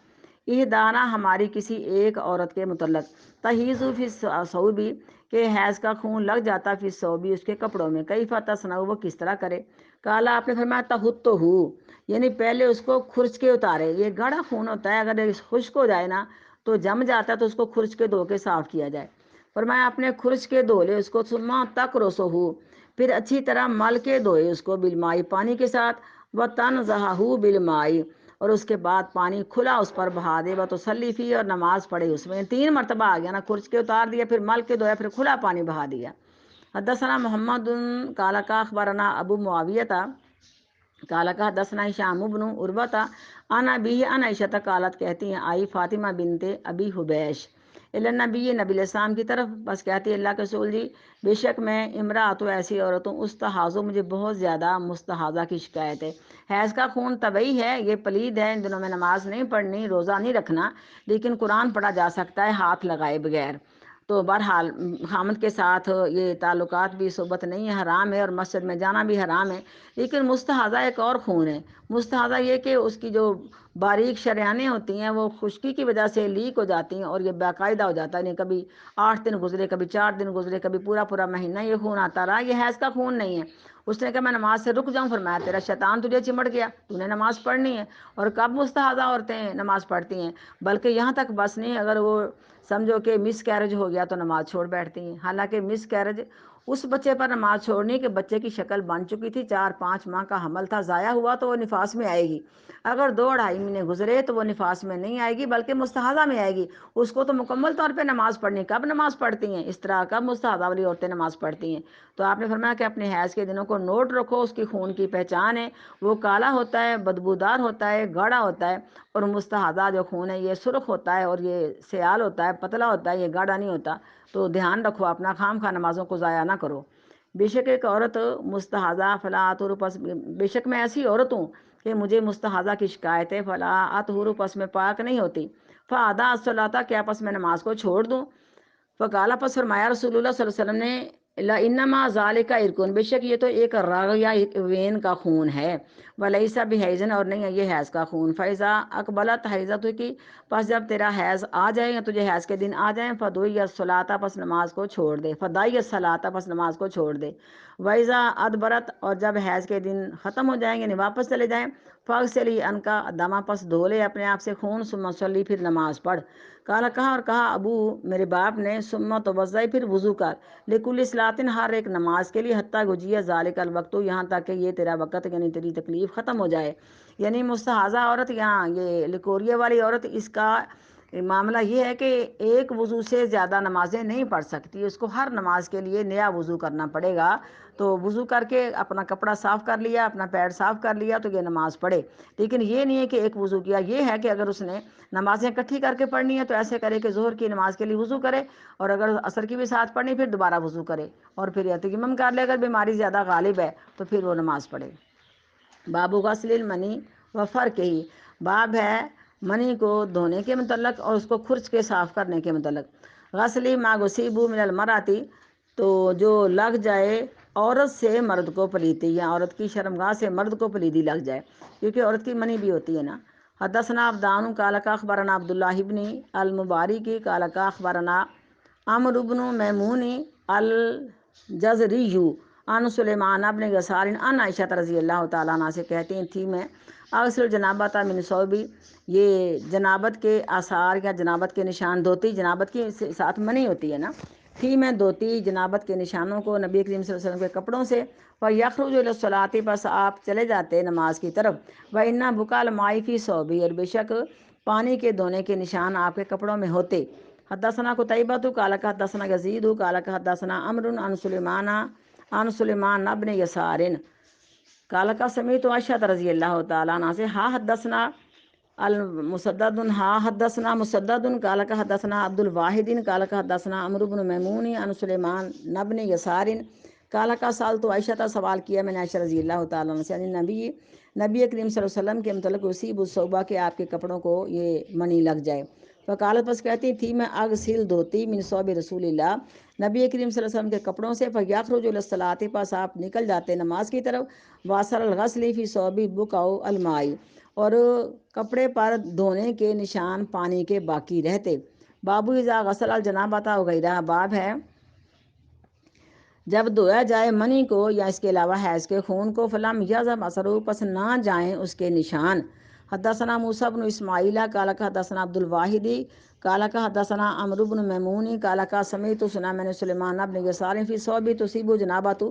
S1: اہدانا، ہماری کسی ایک عورت کے متعلق، تحیض فی ثوبی، کہ حیض کا خون لگ جاتا فی ثوبی، اس کے کپڑوں میں، کیف تصنع، وہ کس طرح کرے، کالا، آپ نے فرمایا تحتہ، یعنی پہلے اس کو کھرچ کے اتارے، یہ گاڑھا خون ہوتا ہے، اگر خشک ہو جائے نا تو جم جاتا ہے، تو اس کو کھرچ کے دھو کے صاف کیا جائے۔ فرمایا اپنے کھرچ کے دھو لے اس کو، ثم تقرصہ، پھر اچھی طرح مل کے دھوئے اس کو، بالماء، پانی کے ساتھ، وتنضحہ بالماء، اور اس کے بعد پانی کھلا اس پر بہا دے، وتصلی فیہ، اور نماز پڑھے اس میں، 3 مرتبہ آ گیا نا، کھرچ کے اتار دیا، پھر مل کے دھویا، پھر کھلا پانی بہا دیا۔ حدثنا محمد قال اخبرنا ابو معاویہ قال حدثنا ہشام بن عروہ عن ابیہ عن عائشہ قالت، کہتی ہیں آئی فاطمہ بنت ابی حبیش نبی علیہ السلام کی طرف، بس کہتی اللہ کے رسول جی بے شک میں امراۃ ایسی عورت ہوں استحاضو مجھے بہت زیادہ مستحاضہ کی شکایت ہے۔ حیض کا خون طبعی ہے، یہ پلید ہے، ان دنوں میں نماز نہیں پڑھنی، روزہ نہیں رکھنا، لیکن قرآن پڑھا جا سکتا ہے ہاتھ لگائے بغیر۔ تو بہرحال خامد کے ساتھ یہ تعلقات بھی صحبت نہیں ہے، حرام ہے، اور مسجد میں جانا بھی حرام ہے۔ لیکن مستحاضہ ایک اور خون ہے۔ مستحاضہ یہ کہ اس کی جو باریک شریانیں ہوتی ہیں وہ خشکی کی وجہ سے لیک ہو جاتی ہیں، اور یہ باقاعدہ ہو جاتا ہے، یعنی کبھی 8 دن گزرے، کبھی 4 دن گزرے، کبھی پورا مہینہ یہ خون آتا رہا، یہ حیض کا خون نہیں ہے۔ اس نے کہا میں نماز سے رک جاؤں، فرمایا تیرا شیطان تجھے چمٹ گیا، تو نے نماز پڑھنی ہے۔ اور کب مستحاضہ عورتیں نماز پڑھتی ہیں؟ بلکہ یہاں تک بس نہیں، اگر وہ سمجھو کہ مس کیرج ہو گیا تو نماز چھوڑ بیٹھتی ہیں۔ حالانکہ مس کیرج اس بچے پر نماز چھوڑنی کہ بچے کی شکل بن چکی تھی، 4-5 ماہ کا حمل تھا، ضائع ہوا تو وہ نفاس میں آئے گی۔ اگر 2-2.5 مہینے گزرے تو وہ نفاس میں نہیں آئے گی بلکہ مستحاضہ میں آئے گی۔ اس کو تو مکمل طور پہ نماز پڑھنی، کب نماز پڑھتی ہیں اس طرح، کب مستحاضہ والی عورتیں نماز پڑھتی ہیں؟ تو آپ نے فرمایا کہ اپنے حیض کے دنوں کو نوٹ رکھو، اس کی خون کی پہچان ہے، وہ کالا ہوتا ہے، بدبودار ہوتا ہے، گاڑھا ہوتا ہے، اور مستحاضہ جو خون ہے یہ سرخ ہوتا ہے، اور یہ سیال ہوتا ہے، پتلا ہوتا ہے، یہ گاڑھا نہیں ہوتا۔ تو دھیان رکھو اپنا، خام خواہ نمازوں کو ضائع نہ کرو۔ بے شک ایک عورت مستحاضہ فلا اطہر، پس بے شک میں ایسی عورت ہوں کہ مجھے مستحاضہ کی شکایت ہے، فلا اطہر، پس میں پاک نہیں ہوتی، فادا الصلاۃ، کیا پس میں نماز کو چھوڑ دوں؟ فقال، پس فرمایا رسول اللہ صلی اللہ علیہ وسلم نے، انما ذالک ارکن، بے شک یہ تو ایک رگ یا وین کا خون ہے، ولیسا بحیضن، اور نہیں ہے یہ حیض کا خون۔ فاذا اقبلت حیضت کی، پس جب تیرا حیض آ جائے یا تجھے حیض کے دن آ جائیں، فدعی الصلاۃ، پس نماز کو چھوڑ دے، فدعی الصلاۃ، پس نماز کو چھوڑ دے۔ وَإِذَا ادبرت، اور جب حیض کے دن ختم ہو جائیں، یعنی واپس چلے جائیں، فاغسلی عنک دما، پس دھو لے اپنے آپ سے خون، ثم صلی، پھر نماز پڑھ۔ کہا اور کہا ابو میرے باپ نے، ثم توضئی، پھر وضو کر، لکل صلاۃ، ہر ایک نماز کے لیے، حتیٰ گجیہ ذالک الوقت، یہاں تک کہ یہ تیرا وقت یعنی تیری تکلیف ختم ہو جائے۔ یعنی مستحاضہ عورت، یہاں یہ لکوریے والی عورت، اس کا معاملہ یہ ہے کہ ایک وضو سے زیادہ نمازیں نہیں پڑھ سکتی، اس کو ہر نماز کے لیے نیا وضو کرنا پڑے گا۔ تو وضو کر کے اپنا کپڑا صاف کر لیا، اپنا پیر صاف کر لیا تو یہ نماز پڑھے۔ لیکن یہ نہیں ہے کہ ایک وضو کیا، یہ ہے کہ اگر اس نے نمازیں اکٹھی کر کے پڑھنی ہے تو ایسے کرے کہ ظہر کی نماز کے لیے وضو کرے، اور اگر عصر کی بھی ساتھ پڑھنی پھر دوبارہ وضو کرے، اور پھر تیمم کر لے، اگر بیماری زیادہ غالب ہے تو پھر وہ نماز پڑھے۔ باب غسل المنی و فرق ہی، باب ہے منی کو دھونے کے متعلق اور اس کو کھرچ کے صاف کرنے کے متعلق۔ غسلی ما گصیبو من المراتی، تو جو لگ جائے عورت سے مرد کو پلیتی، یا عورت کی شرمگاہ سے مرد کو پلیدی لگ جائے، کیونکہ عورت کی منی بھی ہوتی ہے نا۔ حدثنا عبدان قال اخبرنا عبداللہ ابن المبارکی قال اخبرنا عمرو بن میمون الجزری عن سلیمان ابن یسار عن عائشہ رضی اللہ تعالیٰ عنہ سے کہتی تھی میں اغسل جنابت من ثوبی، یہ جنابت کے آثار یا جنابت کے نشان دھوتی، جنابت کے ساتھ منی ہوتی ہے نا، تھی میں دھوتی جنابت کے نشانوں کو نبی کریم صلی اللہ علیہ وسلم کے کپڑوں سے، فیخرج الی الصلاۃ، بس آپ چلے جاتے نماز کی طرف، وإن بقع الماء فی ثوبی، اور بے شک پانی کے دھونے کے نشان آپ کے کپڑوں میں ہوتے۔ حدثنا قتیبہ قال حدثنا یزید قال حدثنا عمرو عن سلیمان ابن یسار قال سمعت عائشہ رضی اللہ تعالیٰ عنہ سے حدثنا المسدد حدثنا مسدد قال حدثنا عبد الواحد قال حدثنا عمرو بن میمون عن سلیمان ابن یسار قال سألت عائشہ، سوال کیا میں نے عائشہ رضی اللہ تعالیٰ عنہ سے، نبی کریم صلی اللہ علیہ وسلم کے متعلق اصیب الصوبہ کہ آپ کے کپڑوں کو یہ منی لگ جائے، فقالت، بس کہتی تھی میں اغسل دھوتی من ثوب رسول اللہ، نبی کریم صلی اللہ علیہ وسلم کے کپڑوں سے، فیخرج الی الصلاۃ، پاس آپ نکل جاتے نماز کی طرف، واثر الغسل فی ثوب بقع الماء، اور کپڑے پر دھونے کے نشان پانی کے باقی رہتے۔ بابو اذا غسل الجنابۃ وغیرہ، باب ہے جب دھویا جائے منی کو یا اس کے علاوہ حیض کے خون کو، فلم یذهب اثرہ، پس نہ جائیں اس کے نشان۔ حدثنا موسیٰ بن اسماعیل قال حدثنا عبد الواحد قال حدثنا عمرو بن میمون قال سمعت، سنا میں نے سلیمان ابن یسار فی ثوب تصیب جنابۃ،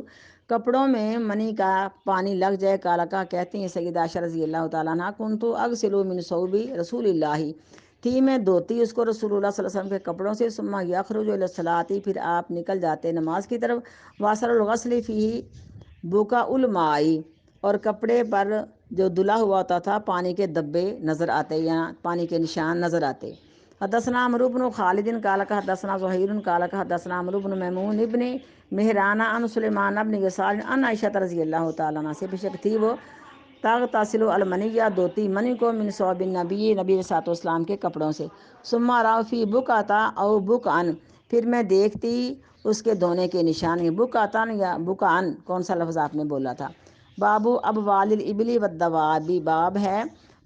S1: کپڑوں میں منی کا پانی لگ جائے، قال کہتی ہیں سیدہ عائشہ رضی اللہ تعالیٰ عنہ، کنت اغسل من ثوب رسول اللہ، تھی میں دھوتی اس کو رسول اللہ صلی اللہ علیہ وسلم کے کپڑوں سے، ثم یخرج الی الصلاۃ، پھر آپ نکل جاتے نماز کی طرف، واثر الغسل فیہ بقع الماء، اور کپڑے پر جو دھلا ہوا ہوتا تھا پانی کے دبے نظر آتے یا پانی کے نشان نظر آتے۔ حدثنا عمرو بن خالد قال حدثنا زهير قال حدثنا عمرو بن میمون ابن مہران عن سلیمان ابن یسار عن عائشہ رضی اللہ تعالیٰ عنہ سے بشک تھی وہ تغتسل المنیہ دھوتی منی کو من ثوب النبی نبی علیہ الصلوۃ والسلام کے کپڑوں سے، ثم را فی بکعتا او بکعن، پھر میں دیکھتی اس کے دھونے کے نشان، بکعتن یا بکعن کون سا لفظ آپ نے بولا تھا۔ بابو ابوال الابلی والدوابی، باب ہے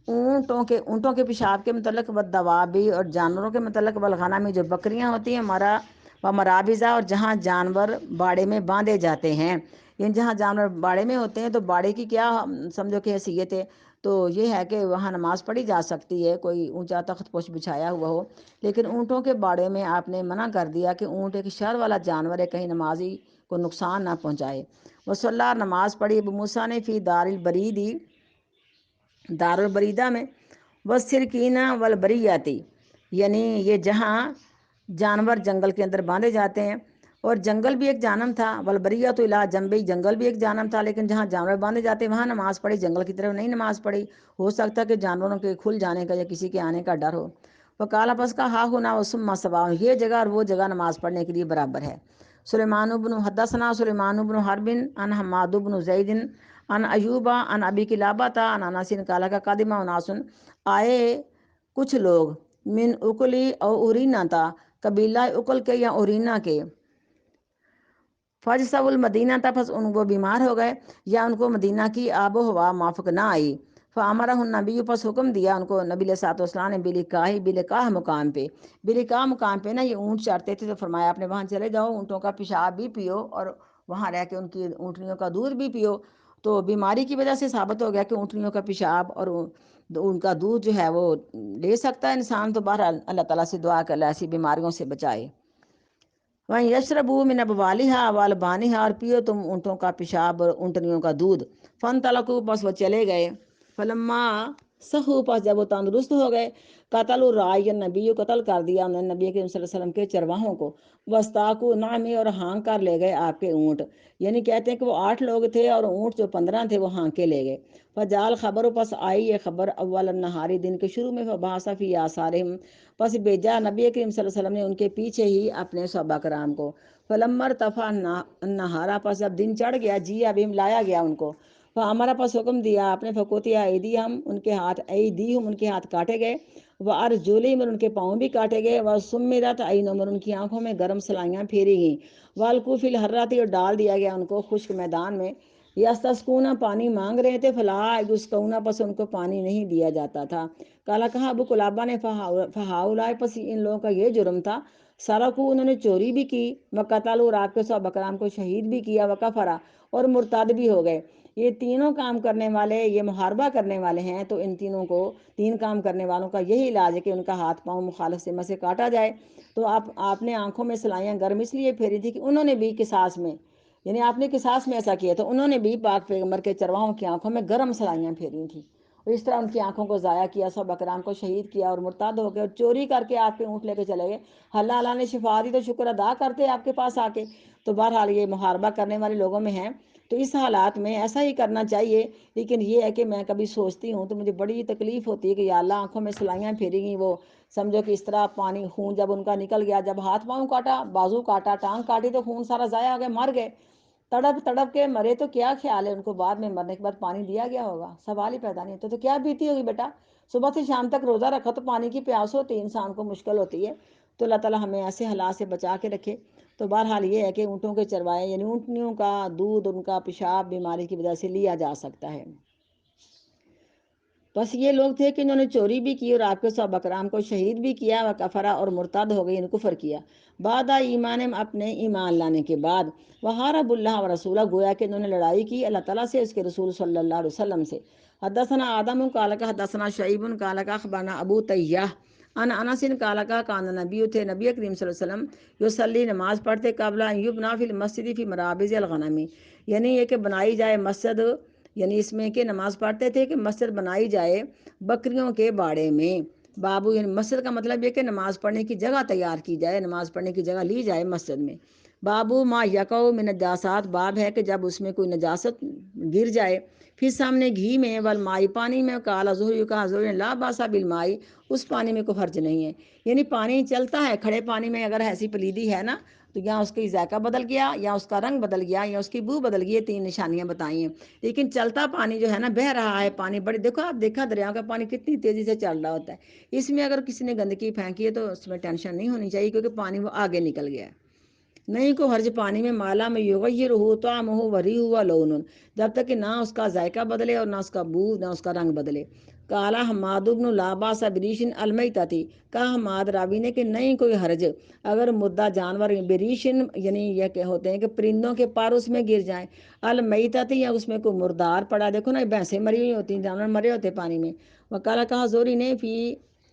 S1: اونٹوں کے پیشاب کے متعلق، والدوابی اور جانوروں کے متعلق، والغنم میں جو بکریاں ہوتی ہیں، مرابضہ اور جہاں جانور باڑے میں باندھے جاتے ہیں، یعنی جہاں جانور باڑے میں ہوتے ہیں تو باڑے کی کیا سمجھو کہ حیثیت ہے، تو یہ ہے کہ وہاں نماز پڑھی جا سکتی ہے، کوئی اونچا تخت پوش بچھایا ہوا ہو، لیکن اونٹوں کے باڑے میں آپ نے منع کر دیا کہ اونٹ ایک شر والا جانور ہے، کہیں نمازی کو نقصان نہ پہنچائے۔ وصلی، نماز پڑھی ابو موسیٰ نے فی دار البریدہ میں، والسرکینہ والبریاتی، یعنی یہ جہاں جانور جنگل کے اندر باندھے جاتے ہیں، اور جنگل بھی ایک جانم تھا، والبریۃ الی جنبی، جنگل بھی ایک جانم تھا، لیکن جہاں جانور باندھے جاتے ہیں وہاں نماز پڑھی، جنگل کی طرف نہیں نماز پڑھی، ہو سکتا کہ جانوروں کے کھل جانے کا یا کسی کے آنے کا ڈر ہو۔ وقال، پس کا ہا ہونا وسم سواء، یہ جگہ اور وہ جگہ نماز پڑھنے کے لیے برابر ہے۔ سلیمان بن حدثنا سلیمان بن حرب عن حماد بن زید عن ایوب عن ابی قلابہ عن انس قال کا قادم اناس، آئے کچھ لوگ، من اکلی او اورینا تھا، قبیلہ اکل کے یا اورینا کے، فجسب المدینہ تھا، پس ان کو بیمار ہو گئے یا ان کو مدینہ کی آب و ہوا موافق نہ آئی، فامرہ النبی، پس حکم دیا ان کو نبی علیہ الصلوۃ والسلام نے، بلقاہ مقام پہ، بلقاہ مقام پہ نا یہ اونٹ چرتے تھے، تو فرمایا آپ نے وہاں چلے جاؤ، اونٹوں کا پیشاب بھی پیو اور وہاں رہ کے ان کی اونٹنیوں کا دودھ بھی پیو۔ تو بیماری کی وجہ سے ثابت ہو گیا کہ اونٹنیوں کا پیشاب اور ان کا دودھ جو ہے وہ لے سکتا ہے انسان، تو بہرحال اللہ تعالیٰ سے دعا کر ایسی بیماریوں سے بچائے۔ وہیں یشربو من ابوالہا والبانہا، اور پیو تم اونٹوں کا پیشاب اور اونٹنیوں کا دودھ۔ فانطلقوا، پس وہ چلے گئے، فلما صحوا، پس جب وہ تندرست ہو گئے، قتل الراعی النبی، قتل کر دیا انہوں نے نبی کریم صلی اللہ علیہ وسلم کے چرواہوں کو، واستاقوا نعمی، اور ہانک کر لے گئے آپ کے اونٹ، یعنی کہتے ہیں کہ وہ 8 لوگ تھے اور اونٹ جو 15 تھے وہ ہانک کے لے گئے۔ فجال خبر، پس آئی یہ خبر، اول النہاری، دن کے شروع میں، فبعث فی آثارہم، پس بھیجا نبی کریم صلی اللہ علیہ وسلم نے ان کے پیچھے ہی اپنے صحابہ کرام کو، فلما ارتفع النہارا، پس جب دن چڑھ گیا، جی ابھی لایا گیا ان کو، فامرا، پس حکم دیا آپ نے، فقطع ایدیہم، ان کے ہاتھ، ایدیہم ان کے ہاتھ کاٹے گئے، وارجلہم، ان کے پاؤں بھی کاٹے گئے، وسمرت اعینہم، ان کی آنکھوں میں گرم سلائیاں پھیری گئیں، والقوا فی الحرۃ، اور ڈال دیا گیا ان کو خشک میدان میں، یستسقون، پانی مانگ رہے تھے، فلا یسقون، پس ان کو پانی نہیں دیا جاتا تھا۔ کالا، کہا ابو قلابہ نے، فہؤلاء، پس ان لوگوں کا یہ جرم تھا، سرقوا، انہوں نے چوری بھی کی، وقتلوا، اور آپ کے صحابہ کرام کو شہید بھی کیا، وکفرا، اور مرتد بھی ہو گئے۔ یہ تینوں کام کرنے والے، یہ محاربہ کرنے والے ہیں، تو ان تینوں کو، 3 کام کرنے والوں کا یہی علاج ہے کہ ان کا ہاتھ پاؤں مخالف سمت سے کاٹا جائے۔ تو آپ نے آنکھوں میں سلائیاں گرم اس لیے پھیری تھی کہ انہوں نے بھی قصاص میں، یعنی آپ نے قصاص میں ایسا کیا تو انہوں نے بھی پاک پیغمبر کے چرواہوں کی آنکھوں میں گرم سلائیاں پھیری تھیں، اور اس طرح ان کی آنکھوں کو ضائع کیا، صحابہ کرام کو شہید کیا، اور مرتد ہو گئے، اور چوری کر کے آپ کے اونٹ لے کے چلے گئے۔ اللہ نے شفا دی تو شکر ادا کرتے آپ کے پاس آ کے۔ تو بہرحال یہ محاربہ کرنے والے لوگوں میں ہیں، تو اس حالات میں ایسا ہی کرنا چاہیے، لیکن یہ ہے کہ میں کبھی سوچتی ہوں تو مجھے بڑی تکلیف ہوتی ہے کہ یا اللہ، آنکھوں میں سلائیاں پھیری گئیں، وہ سمجھو کہ اس طرح پانی، خون جب ان کا نکل گیا، جب ہاتھ پاؤں کاٹا، بازو کاٹا، ٹانگ کاٹی، تو خون سارا ضائع ہو گیا، مر گئے، تڑپ تڑپ کے مرے، تو کیا خیال ہے ان کو بعد میں مرنے کے بعد پانی دیا گیا ہوگا؟ سوال ہی پیدا نہیں ہوتا، تو کیا بیتی ہوگی بیٹا؟ صبح سے شام تک روزہ رکھا تو پانی کی پیاس ہوتی ہے، انسان کو مشکل ہوتی ہے۔ تو اللہ تعالیٰ ہمیں ایسے حالات سے بچا کے رکھے۔ تو بہرحال یہ ہے کہ اونٹوں کے چروائے، یعنی اونٹنیوں کا دودھ، ان کا پیشاب بیماری کی وجہ سے لیا جا سکتا ہے۔ بس یہ لوگ تھے کہ انہوں نے چوری بھی کی اور آپ کے صحابہ کرام کو شہید بھی کیا، وکفرا، اور مرتد ہو گئی، ان کفر کیا، بعد ایمان، اپنے ایمان لانے کے بعد، وحارب اللہ و رسولہ، گویا کہ انہوں نے لڑائی کی اللہ تعالیٰ سے، اس کے رسول صلی اللہ علیہ وسلم سے۔ حدثنا آدم قال حدثنا شعیب قال اخبرنا ابو طیاح ان انس قال کان نبی، تھے نبی کریم صلی اللہ علیہ وسلم، یصلی، نماز پڑھتے، قبل ان یبنا فی المسجد فی مرابض الغنم، یعنی یہ کہ بنائی جائے مسجد، یعنی اس میں کہ نماز پڑھتے تھے کہ مسجد بنائی جائے بکریوں کے باڑے میں۔ بابو، یعنی مسجد کا مطلب یہ کہ نماز پڑھنے کی جگہ تیار کی جائے، نماز پڑھنے کی جگہ لی جائے مسجد میں۔ بابو ما یقو من نجاسات، باب ہے کہ جب اس میں کوئی نجاست گر جائے، پھر سامنے گھی میں والمائی پانی میں، کالا ظہر کا ظہر لا باسا بالمائی، اس پانی میں کوئی حرج نہیں ہے. یعنی پانی چلتا ہے، کھڑے پانی میں اگر ایسی پلیدی ہے نا تو یا اس کی ذائقہ بدل گیا، یا اس کا رنگ بدل گیا، یا اس کی بو بدل گئی، یہ 3 نشانیاں بتائی ہیں. لیکن چلتا پانی جو ہے نا، بہہ رہا ہے پانی، بڑی دیکھو آپ دیکھا دریا کا پانی کتنی تیزی سے چل رہا ہوتا ہے. اس میں اگر کسی نے گندگی پھینکی ہے تو اس میں ٹینشن نہیں ہونی چاہیے، کیونکہ پانی وہ آگے نکل گیا ہے. نہیں کو حرج پانی میں مالا میں یغیر ہو طعم ہو وری ہوا لون، جب تک کہ نہ اس کا ذائقہ بدلے اور نہ اس کا بو، نہ اس کا رنگ بدلے. کالا حماد بن لاباس بریشن المیتا تھی، کہا حماد راوی نے کہ نہیں کوئی حرج اگر مردہ جانور بریشن، یعنی یہ کہ ہوتے ہیں کہ پرندوں کے پر اس میں گر جائیں، المیتا تھی یا اس میں کوئی مردار پڑا، دیکھو نا بھینسیں مری ہوئی ہوتی ہیں، جانور مرے ہوتے پانی میں. وکالا کہا زوری نے فی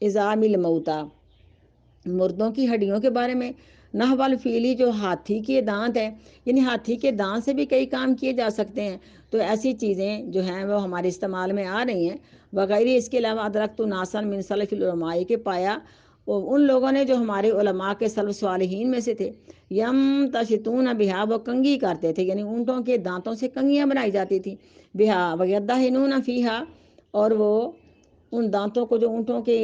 S1: اظام الموتا، مردوں کی ہڈیوں کے بارے میں. نحو الفیلی، جو ہاتھی کے دانت ہیں، یعنی ہاتھی کے دانت سے بھی کئی کام کیے جا سکتے ہیں، تو ایسی چیزیں جو ہیں وہ ہمارے استعمال میں آ رہی ہیں. وغیرہ اس کے علاوہ ادرکت ناسن من سلف العلماء کے پایا ان لوگوں نے جو ہمارے علماء کے سلف صالحین میں سے تھے، یم تشتون بہا، وہ کنگھی کرتے تھے، یعنی اونٹوں کے دانتوں سے کنگھیاں بنائی جاتی تھیں. بہا ویدہنون فیہا، اور وہ ان دانتوں کو جو اونٹوں کے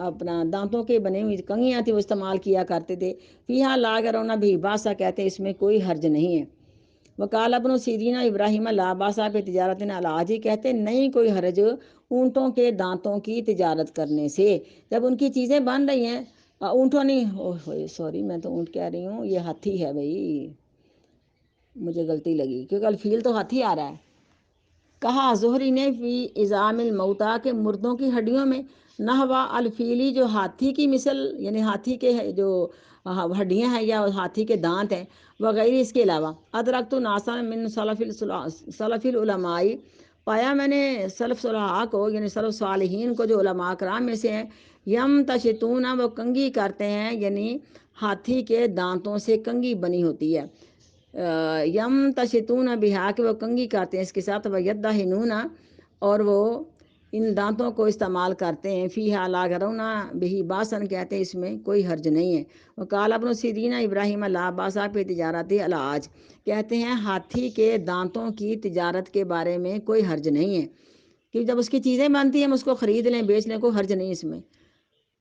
S1: اپنا دانتوں کے بنے ہوئی کنگھیاں تھیں وہ استعمال کیا کرتے تھے. فیہا لا یرون بھی باسا، کہتے ہیں اس میں کوئی حرج نہیں ہے. وقال ابن سیرین ابراہیم لا باسا پہ تجارت علاجی، کہتے نہیں کوئی حرج اونٹوں کے دانتوں کی تجارت کرنے سے، جب ان کی چیزیں بن رہی ہیں. اونٹوں نہیں، سوری میں تو اونٹ کہہ رہی ہوں، یہ ہاتھی ہے بھائی، مجھے غلطی لگی کیونکہ الفیل تو ہاتھی آ رہا ہے. کہا زہری نے فی اظام الموتا، کے مردوں کی ہڈیوں میں، نحوا الفیلی، جو ہاتھی کی مثل، یعنی ہاتھی کے جو ہڈیاں ہیں یا ہاتھی کے دانت ہیں. وغیرہ اس کے علاوہ ادرکت ناسا من سلف العلماء، پایا میں نے سلف صلحاء کو، یعنی سلف صالحین کو جو علماء کرام میں سے ہیں، یم تشتون، وہ کنگھی کرتے ہیں، یعنی ہاتھی کے دانتوں سے کنگھی بنی ہوتی ہے. یم تشتون بہا، کہ وہ کنگھی کرتے ہیں اس کے ساتھ. ویدہنون، اور وہ ان دانتوں کو استعمال کرتے ہیں. فیہا لا یرون بہ باسن، کہتے ہیں اس میں کوئی حرج نہیں ہے. وقال ابن سیرین ابراہیم لا باسا پہ تجارت علاج، کہتے ہیں ہاتھی کے دانتوں کی تجارت کے بارے میں کوئی حرج نہیں ہے، کہ جب اس کی چیزیں بنتی ہیں ہم اس کو خرید لیں بیچ لیں، کوئی حرج نہیں اس میں.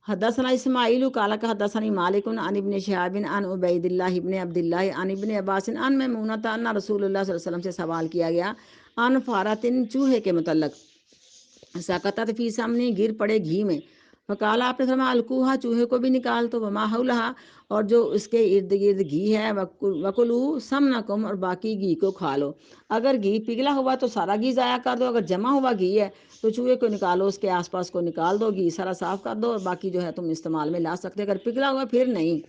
S1: حدثنا اسماعیل قال حدثني مالک عن ابن شہاب عن عبید اللہ ابن عبد اللہ عن ابن عباس عن میمونہ ان رسول اللہ صلی اللہ علیہ وسلم سے سوال کیا گیا ان فارتن، چوہے کے متعلق. سقطت فی سمنی، گر پڑے گھی میں. فقال، آپ نے فرمایا القوہا، چوہے کو بھی نکال تو. وما حولہا، اور جو اس کے ارد گرد گھی ہے. وکلوا سمنکم، اور باقی گھی کو کھا لو. اگر گھی پگھلا ہوا تو سارا گھی ضائع کر دو، اگر جمع ہوا گھی ہے تو چوہے کو نکالو، اس کے آس پاس کو نکال دو، گھی سارا صاف کر دو، اور باقی جو ہے تم استعمال میں لا سکتے، اگر پگھلا ہوا پھر نہیں.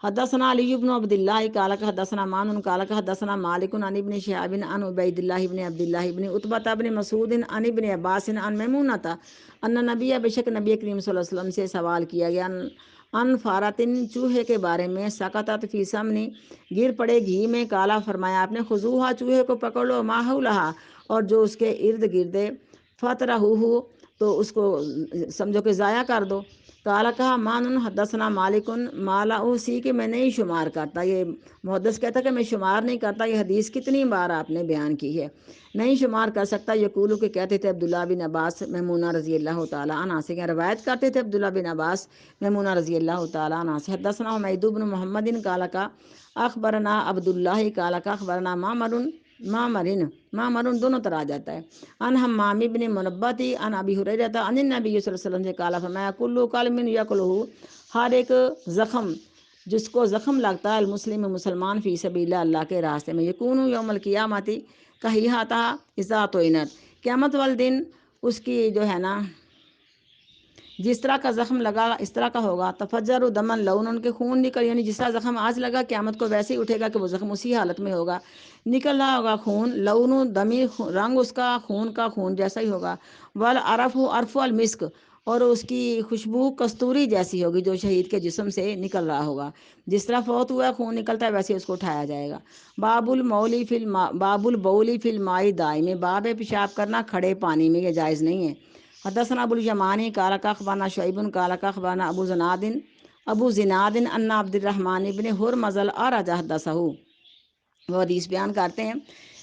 S1: حدثنا علی بن عبد اللہ قال حدثنا مان قال حدثنا مالک عن ابن شہاب عن عبید اللہ ابن عبد اللہ ابن عتبہ ابن مسعود عن ابن عباس عن میمونہ ان نبی، بشک نبی کریم صلی اللہ علیہ وسلم سے سوال کیا گیا ان فارتن، چوہے کے بارے میں. سقطت فی سمنی، گر پڑے گھی میں. کالا، فرمایا آپ نے خذوہا، چوہے کو پکڑ لو. ما حولہا، اور جو اس کے ارد گرد. فترہوہ، تو اس کو سمجھو کہ ضائع کر دو. کالا، کہا مان حدثنا مالکن مالا اسی، کہ میں نہیں شمار کرتا. یہ محدث کہتا کہ میں شمار نہیں کرتا. یہ حدیث کتنی بار آپ نے بیان کی ہے، نہیں شمار کر سکتا. یقولو، کہ کہتے تھے عبداللہ بن عباس میمونہ رضی اللہ تعالیٰ عنہ سے، روایت کرتے تھے عبداللہ بن عباس میمونہ رضی اللہ تعالیٰ عنہ سے. حدثنا حمید بن محمد قال اخبرنا عبداللہ قال اخبرنا معمر دونوں طرح آ جاتا ہے. ان حمام بن منبہ ان ابی ہریرہ ان النبی صلی اللہ علیہ وسلم سے قال، فرمایا کل قلم یاکلہ، ہر ایک زخم جس کو زخم لگتا ہے، المسلم، مسلمان، فی سبیل اللہ، کے راستے میں، یکون یوم القیامت کہیہتا اذا طعنت، قیامت والے دن اس کی جو ہے نا جس طرح کا زخم لگا اس طرح کا ہوگا. تفجر دمن لون، ان کے خون نکل، یعنی جس طرح زخم آج لگا قیامت کو ویسے ہی اٹھے گا کہ وہ زخم اسی حالت میں ہوگا، نکل رہا ہوگا خون. لون دمی، رنگ اس کا خون کا خون جیسا ہی ہوگا. والعرف عرف المسک، اور اس کی خوشبو کستوری جیسی ہوگی جو شہید کے جسم سے نکل رہا ہوگا. جس طرح فوت ہوا خون نکلتا ہے ویسے اس کو اٹھایا جائے گا. باب البولی فی الماء دائم، باب ہے پیشاب کرنا کھڑے پانی میں، یہ جائز نہیں ہے. حدثنا ابو الیمانی قال اخبرنا شعیب قال اخبرنا ابو زناد ابو زناد ان عبد الرحمن ابن ہرمز الأعرج حدثہ، وہ حدیث بیان کرتے ہیں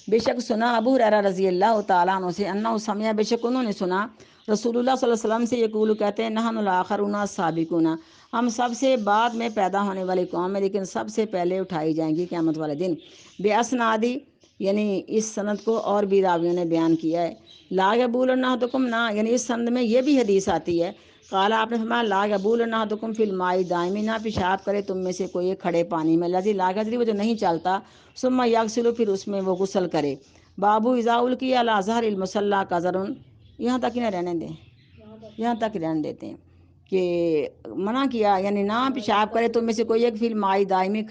S1: بے شک سنا ابو ہریرہ رضی اللہ تعالیٰ عنہ سے انہ سمع، بے شک انہوں نے سنا رسول اللہ صلی اللہ علیہ وسلم سے یقول کہتے ہیں نحن الاخرون السابقون، ہم سب سے بعد میں پیدا ہونے والی قوم ہے لیکن سب سے پہلے اٹھائی جائیں گی قیامت والے دن۔ بے اسنادی یعنی اس سند کو اور بھی راویوں نے بیان کیا ہے۔ لا یبول احدکم، نہ یعنی اس سند میں یہ بھی حدیث آتی ہے، قال آپ نے فرمایا لا یبول احدکم فی الماء دائم، نہ پیشاب کرے تم میں سے کوئی ایک کھڑے پانی میں، لذی لا یجری، وہ جو نہیں چلتا، ثم یغسل، پھر اس میں وہ غسل کرے۔ بابو اذا القی علی ظہر المصلی قذر، یہاں تک نہ رہنے دیں، یہاں تک رہنے دیتے ہیں کہ منع کیا یعنی نہ پیشاب کرے تم میں سے کوئی ایک فی الماء دائمی،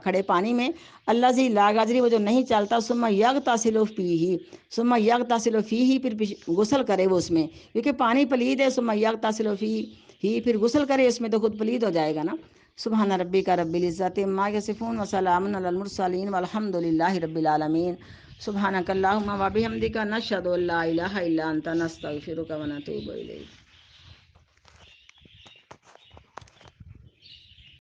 S1: کھڑے پانی میں، الذی لا یجری، وہ جو نہیں چلتا، ثم یغتسل فیہ، ثم یغتسل فیہ، پھر غسل کرے وہ اس میں، کیونکہ پانی پلید ہے، ثم یغتسل فیہ، پھر غسل کرے اس میں تو خود پلید ہو جائے گا نا۔ سبحان ربک رب العزۃ عما یصفون وسلام علی المرسلین والحمد للہ رب العالمین۔ سبحانک اللہم وبحمدک، نشہد ان لا الہ الا انت، نستغفرک ونتوب الیک۔